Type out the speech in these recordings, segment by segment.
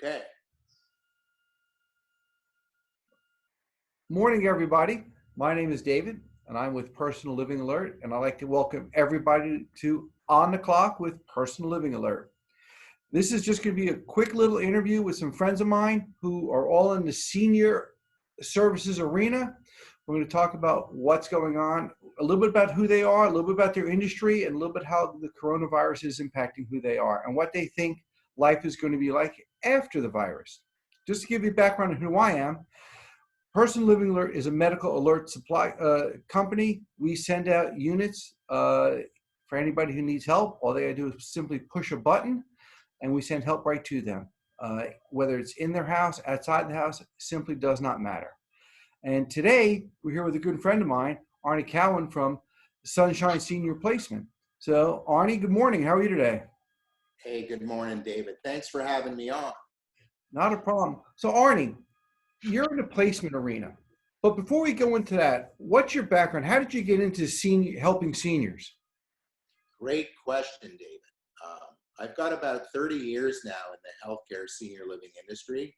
Okay. Morning, everybody. My name is David, and I'm with Personal Living Alert, and I'd like to welcome everybody to On the Clock with Personal Living Alert. This is just going to be a quick little interview with some friends of mine who are all in the senior services arena. We're going to talk about what's going on, a little bit about who they are, a little bit about their industry, and a little bit how the coronavirus is impacting who they are and what they think life is going to be like after the virus. Just to give you a background on who I am, Personal Living Alert is a medical alert supply company. We send out units for anybody who needs help. All they gotta do is simply push a button and we send help right to them. Whether it's in their house, outside the house, simply does not matter. And today we're here with a good friend of mine, Arnie Cowan from Sunshine Senior Placement. So Arnie, good morning. How are you today? Hey, good morning, David. Thanks for having me on. Not a problem. So Arnie, you're in the placement arena. But before we go into that, what's your background? How did you get into helping seniors? Great question, David. I've got about 30 years now in the healthcare senior living industry.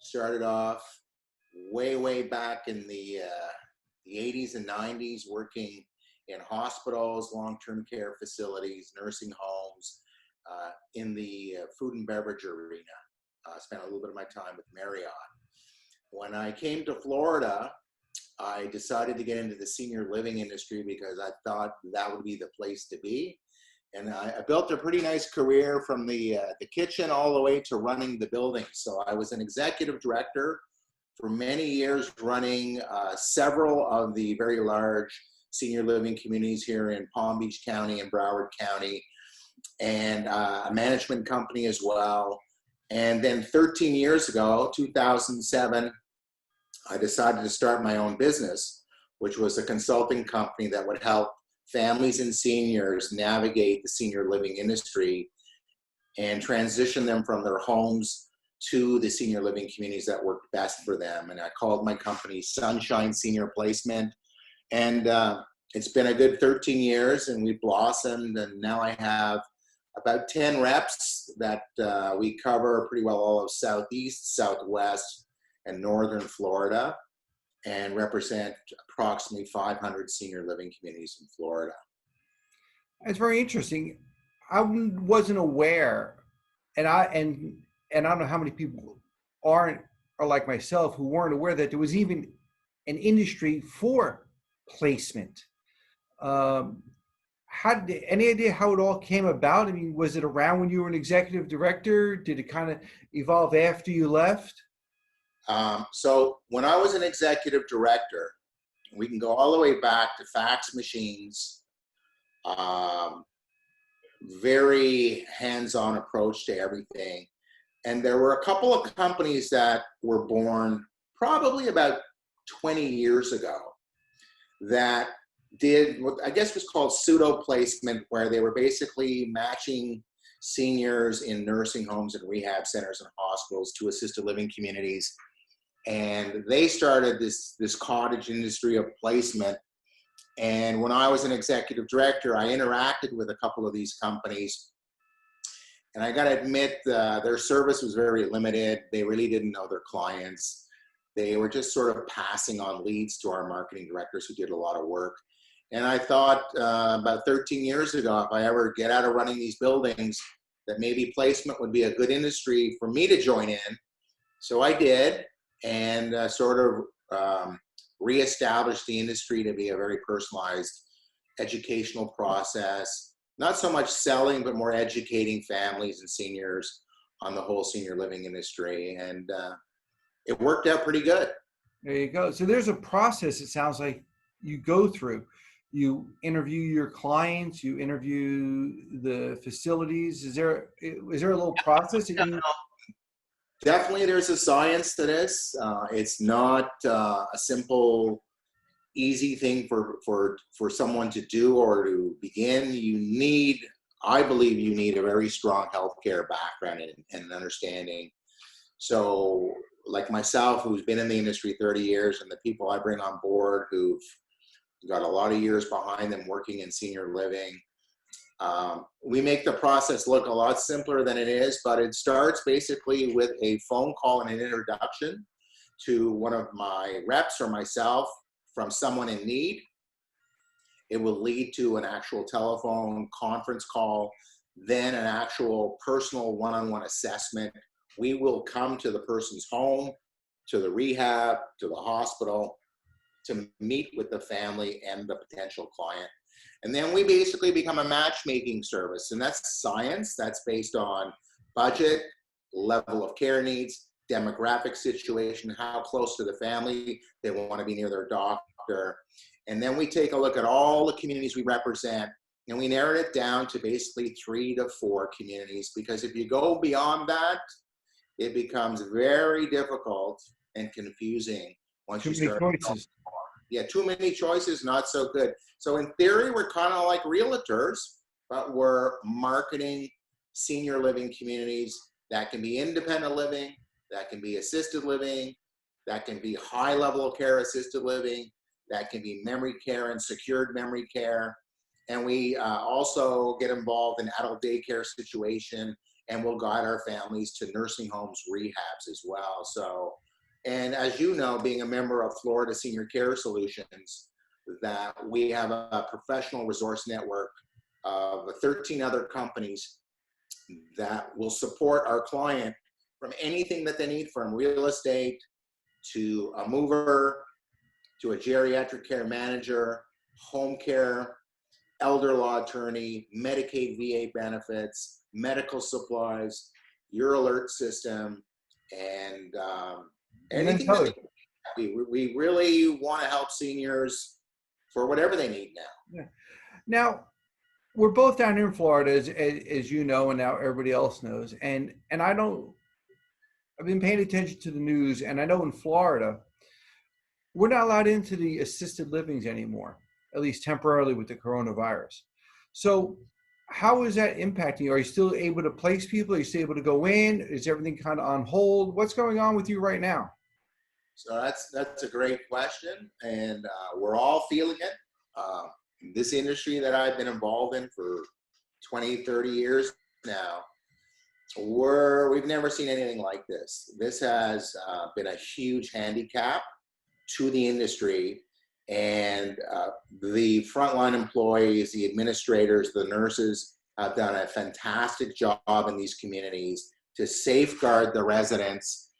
Started off way back in the 80s and 90s working in hospitals, long-term care facilities, nursing homes, in the food and beverage arena. Spent a little bit of my time with Marriott. When I came to Florida, I decided to get into the senior living industry because I thought that would be the place to be. And I built a pretty nice career from the kitchen all the way to running the building. So I was an executive director for many years, running several of the very large senior living communities here in Palm Beach County and Broward County, and a management company as well. And then 13 years ago, 2007, I decided to start my own business, which was a consulting company that would help families and seniors navigate the senior living industry and transition them from their homes to the senior living communities that worked best for them. And I called my company Sunshine Senior Placement. And it's been a good 13 years and we blossomed. And now I have about 10 reps that we cover pretty well all of Southeast, Southwest, and Northern Florida, and represent approximately 500 senior living communities in Florida. It's very interesting. I wasn't aware, and I don't know how many people are like myself who weren't aware that there was even an industry for placement. Any idea how it all came about? I mean, was it around when you were an executive director? Did it kind of evolve after you left? So when I was an executive director, we can go all the way back to fax machines, very hands-on approach to everything. And there were a couple of companies that were born probably about 20 years ago that did what I guess was called pseudo placement, where they were basically matching seniors in nursing homes and rehab centers and hospitals to assisted living communities. And they started this cottage industry of placement. And when I was an executive director, I interacted with a couple of these companies. And I got to admit, their service was very limited. They really didn't know their clients. They were just sort of passing on leads to our marketing directors who did a lot of work. And I thought about 13 years ago, if I ever get out of running these buildings, that maybe placement would be a good industry for me to join in. So I did, and sort of reestablished the industry to be a very personalized educational process. Not so much selling, but more educating families and seniors on the whole senior living industry. And it worked out pretty good. There you go. So there's a process, it sounds like, you go through. You interview your clients, you interview the facilities. Is there a little process that you... Definitely there's a science to this. It's not a simple, easy thing for someone to do or to begin. I believe you need a very strong healthcare background and understanding. So like myself, who's been in the industry 30 years, and the people I bring on board who've got a lot of years behind them working in senior living, We make the process look a lot simpler than it is, but it starts basically with a phone call and an introduction to one of my reps or myself from someone in need. It will lead to an actual telephone conference call, then an actual personal one-on-one assessment. We will come to the person's home, to the rehab, to the hospital, to meet with the family and the potential client. And then we basically become a matchmaking service. And that's science. That's based on budget, level of care needs, demographic situation, how close to the family they want to be near their doctor. And then we take a look at all the communities we represent, and we narrow it down to basically 3 to 4 communities, because if you go beyond that, it becomes very difficult and confusing once you start. Too many choices. Yeah, too many choices, not so good. So in theory, we're kind of like realtors, but we're marketing senior living communities that can be independent living, that can be assisted living, that can be high level of care assisted living, that can be memory care and secured memory care. And we also get involved in adult daycare situation, and we'll guide our families to nursing homes, rehabs as well. So, and as you know, being a member of Florida Senior Care Solutions, that we have a professional resource network of 13 other companies that will support our client from anything that they need, from real estate to a mover, to a geriatric care manager, home care, elder law attorney, Medicaid VA benefits, medical supplies, your alert system, and anything that we really want to help seniors for whatever they need now. Yeah. Now, we're both down here in Florida, as you know, and now everybody else knows. And I've been paying attention to the news, and I know in Florida, we're not allowed into the assisted livings anymore, at least temporarily with the coronavirus. So how is that impacting you? Are you still able to place people? Are you still able to go in? Is everything kind of on hold? What's going on with you right now? So that's a great question, and we're all feeling it. This industry that I've been involved in for 20, 30 years now, we've never seen anything like this. This has been a huge handicap to the industry, and the frontline employees, the administrators, the nurses have done a fantastic job in these communities to safeguard the residents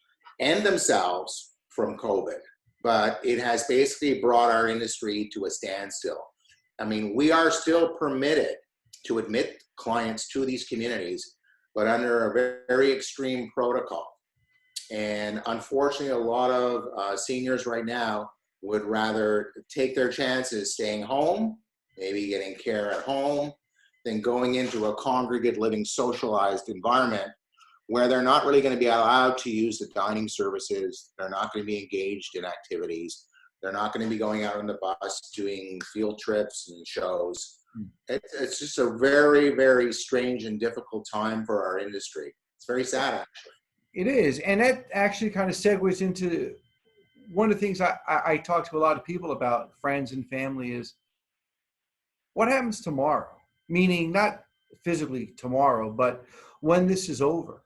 and themselves from COVID. But it has basically brought our industry to a standstill. I mean, we are still permitted to admit clients to these communities, but under a very extreme protocol. And unfortunately, a lot of seniors right now would rather take their chances staying home, maybe getting care at home, than going into a congregate living socialized environment where they're not really going to be allowed to use the dining services. They're not going to be engaged in activities. They're not going to be going out on the bus doing field trips and shows. It's just a very, very strange and difficult time for our industry. It's very sad, actually. It is. And that actually kind of segues into one of the things I talk to a lot of people about, friends and family, is what happens tomorrow? Meaning not physically tomorrow, but when this is over.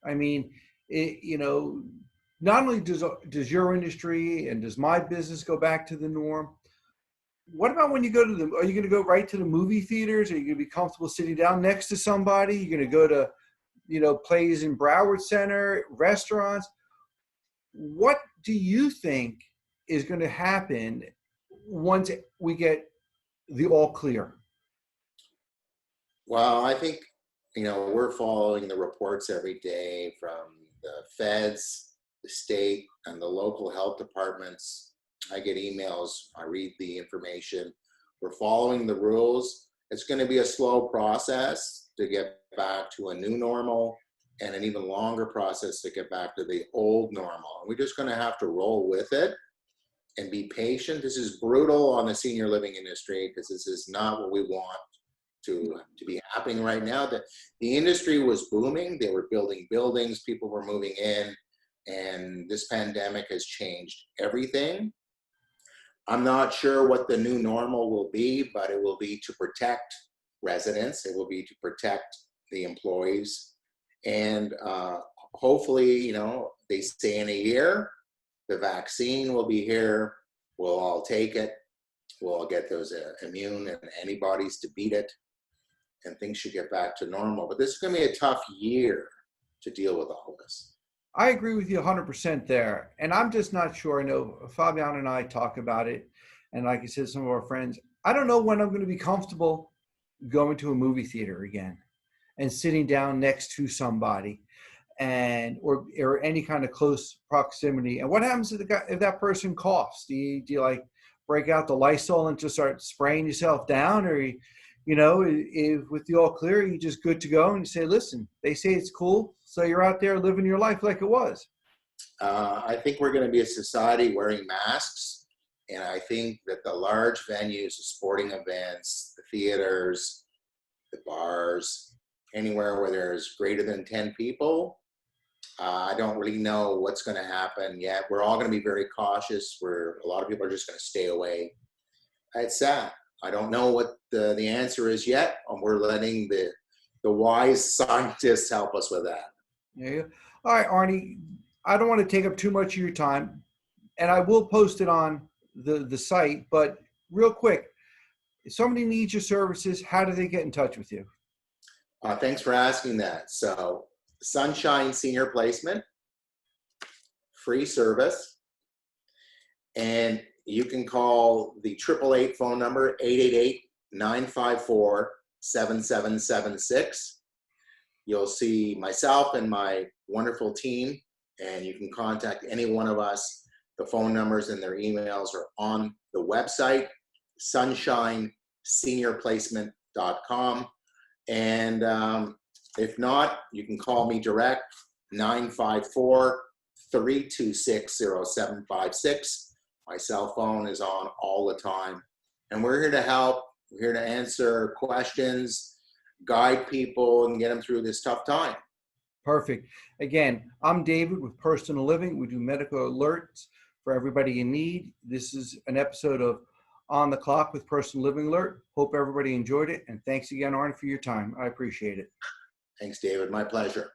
I mean, not only does your industry and does my business go back to the norm, what about when you go to are you going to go right to the movie theaters? Are you going to be comfortable sitting down next to somebody? You're going to go to, plays in Broward Center, restaurants. What do you think is going to happen once we get the all clear? Well, I think, we're following the reports every day from the feds, the state, and the local health departments. I get emails, I read the information. We're following the rules. It's going to be a slow process to get back to a new normal, and an even longer process to get back to the old normal. We're just going to have to roll with it and be patient. This is brutal on the senior living industry because this is not what we want to be happening right now. The industry was booming. They were building buildings, people were moving in, and this pandemic has changed everything. I'm not sure what the new normal will be, but it will be to protect residents. It will be to protect the employees. And hopefully, you know, they say in a year, the vaccine will be here. We'll all take it. We'll all get those immune and antibodies to beat it. And things should get back to normal. But this is going to be a tough year to deal with all this. I agree with you 100% there. And I'm just not sure. I know Fabian and I talk about it. And like I said, some of our friends, I don't know when I'm going to be comfortable going to a movie theater again and sitting down next to somebody and or any kind of close proximity. And what happens if that person coughs? Do you like break out the Lysol and just start spraying yourself down? Or, you know, if with the all clear, you're just good to go and you say, listen, they say it's cool. So you're out there living your life like it was. I think we're going to be a society wearing masks. And I think that the large venues, the sporting events, the theaters, the bars, anywhere where there's greater than 10 people, I don't really know what's going to happen yet. We're all going to be very cautious. A lot of people are just going to stay away. It's sad. I don't know what the answer is yet. We're letting the wise scientists help us with that. Yeah. All right, Arnie, I don't want to take up too much of your time, and I will post it on the site, but real quick, if somebody needs your services, how do they get in touch with you? Thanks for asking that. So Sunshine Senior Placement, free service, and you can call the 888 phone number, 888-954-7776. You'll see myself and my wonderful team, and you can contact any one of us. The phone numbers and their emails are on the website, sunshineseniorplacement.com. And if not, you can call me direct, 954-326-0756. My cell phone is on all the time. And we're here to help. We're here to answer questions, guide people, and get them through this tough time. Perfect. Again, I'm David with Personal Living. We do medical alerts for everybody in need. This is an episode of On the Clock with Personal Living Alert. Hope everybody enjoyed it. And thanks again, Arnie, for your time. I appreciate it. Thanks, David. My pleasure.